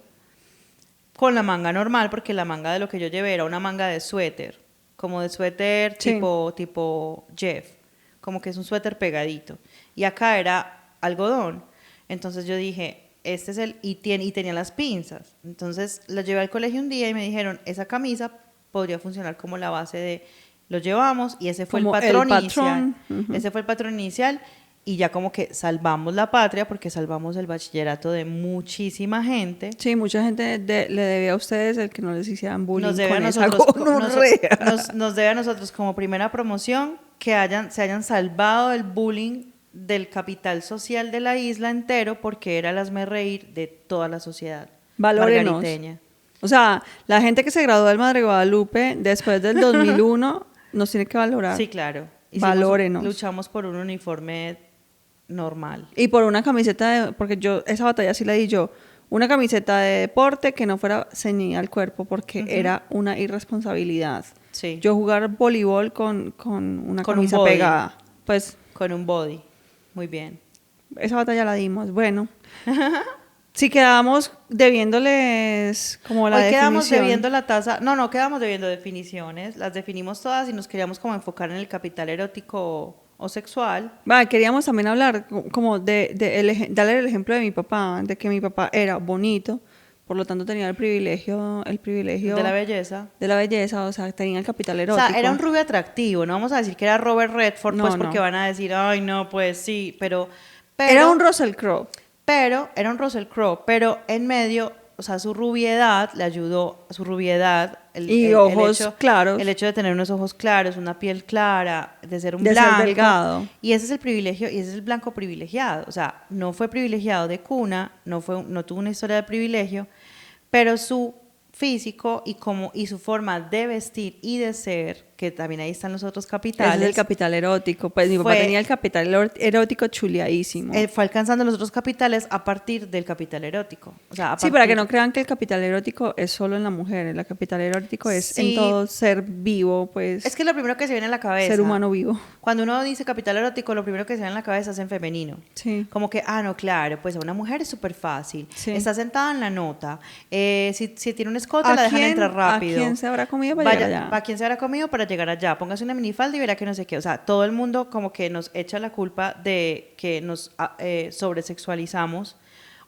con la manga normal, porque la manga de lo que yo llevé era una manga de suéter, como de suéter Sí. tipo Jeff, como que es un suéter pegadito. Y acá era algodón. Entonces yo dije, este es y tenía las pinzas. Entonces lo llevé al colegio un día y me dijeron, esa camisa podría funcionar como la base de, lo llevamos y ese fue Como el el patrón patrón, inicial. ujú. Ese fue el patrón inicial y ya como que salvamos la patria porque salvamos el bachillerato de muchísima gente. Sí, mucha gente le debe a ustedes el que no les hicieran bullying Nos debe a con esa nosotros, gonorrea. nos debe a nosotros como primera promoción que se hayan salvado del bullying del capital social de la isla entero porque era el hazmerreír de toda la sociedad Valórenos. margariteña. O sea, la gente que se graduó del Madre Guadalupe después del 2001 nos tiene que valorar. Sí, claro. Valórenos. Luchamos por un uniforme normal. Y por una camiseta porque esa batalla sí la di yo, una camiseta de deporte que no fuera ceñida al cuerpo porque era una irresponsabilidad. Sí. Yo jugar voleibol con una Con un camisa body. pegada. Pues Con un body. Muy bien. esa batalla la dimos. Bueno, si quedábamos debiéndoles como la Hoy quedamos definición. debiendo la tasa. No, quedamos debiendo definiciones. Las definimos todas y nos queríamos como enfocar en el capital erótico o sexual. Va, queríamos también hablar como darle el ejemplo de mi papá, de que mi papá era bonito, por lo tanto tenía el privilegio De la belleza. de la belleza, o sea, tenía el capital O erótico. sea, era un rubio atractivo. No vamos a decir que era Robert Redford, No, pues no. porque van a decir, ay, no, pues sí, pero Era un Russell Crowe. Pero era un Russell Crowe, pero en medio, o sea, su rubiedad le ayudó, su rubiedad. Y ojos claros. El hecho de tener unos ojos claros, una piel clara, de ser un De ser blanco. delgado. Y ese es el privilegio, y ese es el blanco privilegiado. O sea, no fue privilegiado de cuna, no tuvo una historia de privilegio, pero su físico y su forma de vestir y de ser que también ahí están los otros Ese capitales. es el capital erótico. Pues mi papá Fue- tenía el capital erótico chuleadísimo. Fue alcanzando los otros capitales a partir del capital erótico. O sea, a Sí, para que partir- no crean que el capital erótico es solo en la mujer. El capital erótico es Sí. en todo ser vivo, pues Es que es lo primero que se viene a la cabeza. ser humano vivo. Cuando uno dice capital erótico, lo primero que se viene a la cabeza es en femenino. Sí. Como que, no, claro, pues a una mujer es súper fácil. Sí. Está sentada en la nota. Si tiene un escote, la dejan entrar rápido. ¿A quién se habrá comido para llegar allá? ¿A quién se habrá comido para llegar allá? Póngase una minifalda y verá que no sé qué. O sea, todo el mundo como que nos echa la culpa de que nos sobresexualizamos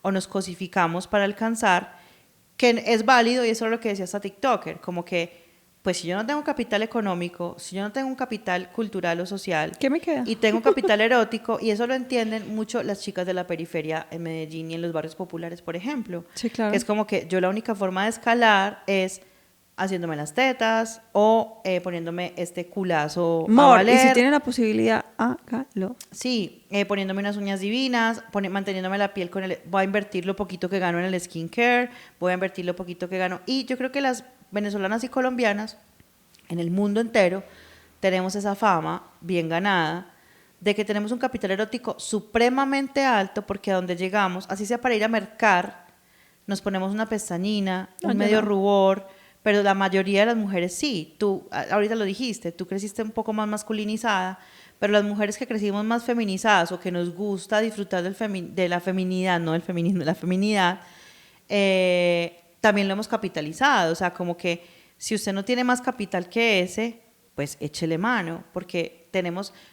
o nos cosificamos para alcanzar, que es válido, y eso es lo que decía esta TikToker, como que, pues si yo no tengo capital económico, si yo no tengo un capital cultural o social, ¿Qué me queda? y tengo un capital erótico, y eso lo entienden mucho las chicas de la periferia en Medellín y en los barrios populares, por ejemplo. Sí, claro. Que es como que yo la única forma de escalar es haciéndome las tetas o poniéndome este culazo a Mor, y valer. si tiene la posibilidad, hágalo. Sí, poniéndome unas uñas divinas, manteniéndome la piel voy a invertir lo poquito que gano en el skincare, voy a invertir lo poquito que gano. Y yo creo que las venezolanas y colombianas en el mundo entero tenemos esa fama bien ganada de que tenemos un capital erótico supremamente alto, porque a donde llegamos, así sea para ir a mercar, nos ponemos una pestañina, No, un yo medio no. rubor, pero la mayoría de las mujeres sí. Tú ahorita lo dijiste, tú creciste un poco más masculinizada, pero las mujeres que crecimos más feminizadas o que nos gusta disfrutar de la feminidad, no del feminismo, de la feminidad, también lo hemos capitalizado. O sea, como que si usted no tiene más capital que ese, pues échele mano, porque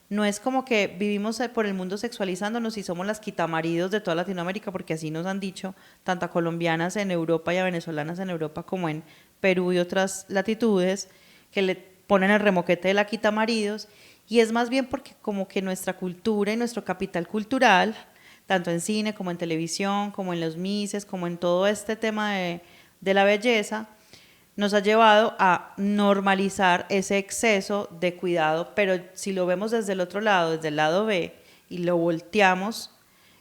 no es como que vivimos por el mundo sexualizándonos y somos las quitamaridos de toda Latinoamérica, porque así nos han dicho, tanto a colombianas en Europa y a venezolanas en Europa como en Perú y otras latitudes, que le ponen el remoquete de la quitamaridos, y es más bien porque como que nuestra cultura y nuestro capital cultural, tanto en cine como en televisión, como en los mises, como en todo este tema de la belleza, nos ha llevado a normalizar ese exceso de cuidado, pero si lo vemos desde el otro lado, desde el lado B, y lo volteamos,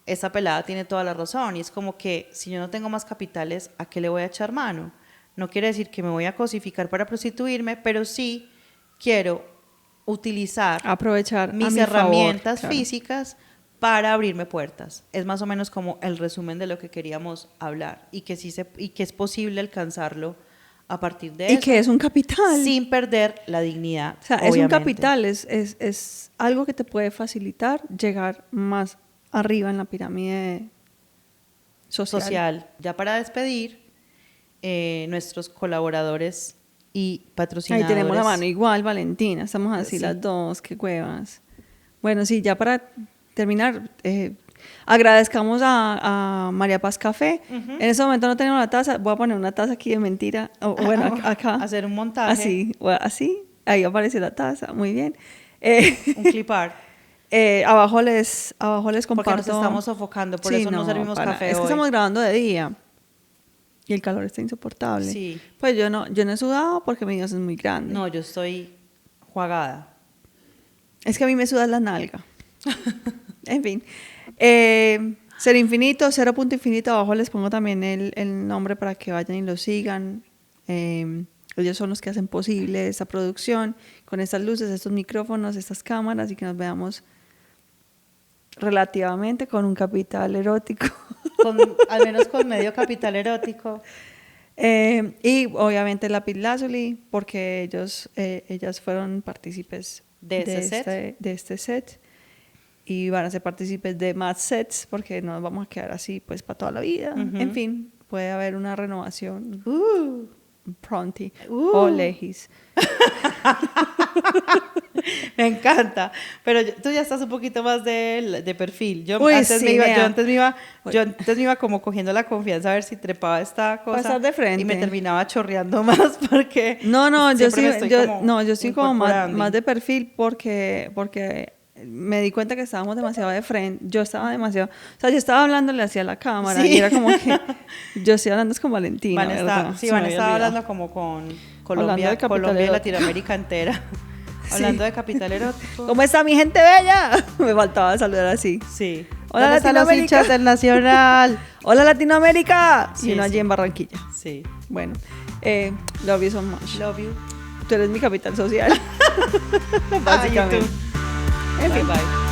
esa pelada tiene toda la razón, y es como que si yo no tengo más capitales, ¿a qué le voy a echar mano? No quiere decir que me voy a cosificar para prostituirme, pero sí quiero utilizar Aprovechar a mis mi herramientas favor, claro. físicas para abrirme puertas. Es más o menos como el resumen de lo que queríamos hablar, y que es posible alcanzarlo a partir de Y eso, que es un capital. sin perder la dignidad. O sea, es un obviamente. capital, es algo que te puede facilitar llegar más arriba en la pirámide social. Ya para despedir, nuestros colaboradores y Ahí patrocinadores. tenemos la mano igual, Valentina, estamos así Sí. las dos, qué huevas. Bueno, sí, ya para terminar, agradezcamos a María Paz Café. En este momento no tenemos la taza, voy a poner una taza aquí de mentira, bueno, acá. Hacer un montaje, Así, así, ahí aparece la taza, muy bien. un clip art. Abajo les comparto. Porque nos estamos sofocando, por Sí, eso no servimos café es que hoy. estamos grabando de día y el calor está insoportable. Sí. Pues yo no he sudado porque mi Dios es muy grande. No, yo estoy jugada. Es que a mí me suda la nalga. En fin. Ser Infinito, Cero Punto Infinito, abajo les pongo también el nombre para que vayan y lo sigan. Ellos son los que hacen posible esta producción con estas luces, estos micrófonos, estas cámaras, y que nos veamos relativamente con un capital erótico. Al menos con medio capital erótico. Y obviamente Lápiz Lazuli, porque ellas fueron partícipes De este set y van a ser partícipes de más sets, porque no nos vamos a quedar así pues para toda la vida. En fin, puede haber una renovación pronti o legis. Me encanta, pero tú ya estás un poquito más de perfil. Yo Uy, antes sí, me vea. yo antes me iba como cogiendo la confianza a ver si trepaba esta cosa Pasar de frente. y me terminaba chorreando más porque No, yo siempre me sí, estoy yo sí como incorporando. más de perfil porque me di cuenta que estábamos demasiado de frente. Yo estaba demasiado, o sea, yo estaba hablándole hacia la cámara Sí. y era como que yo estoy hablando es con Valentina, ¿verdad? Se me Van había estaba olvidado. hablando como con Hablando Colombia, de capital Colombia y erótico. Latinoamérica entera. Sí. Hablando de capital erótico. ¿Cómo está mi gente bella? Me faltaba saludar así. Sí. Hola, ¿Dónde están los Latinoamérica? hinchas del Nacional? Hola Latinoamérica. Sí, y uno allí sí. en Barranquilla. Sí. Bueno, love you so much. Love you. Tú eres mi capital social. Básicamente. En Bye fin. bye.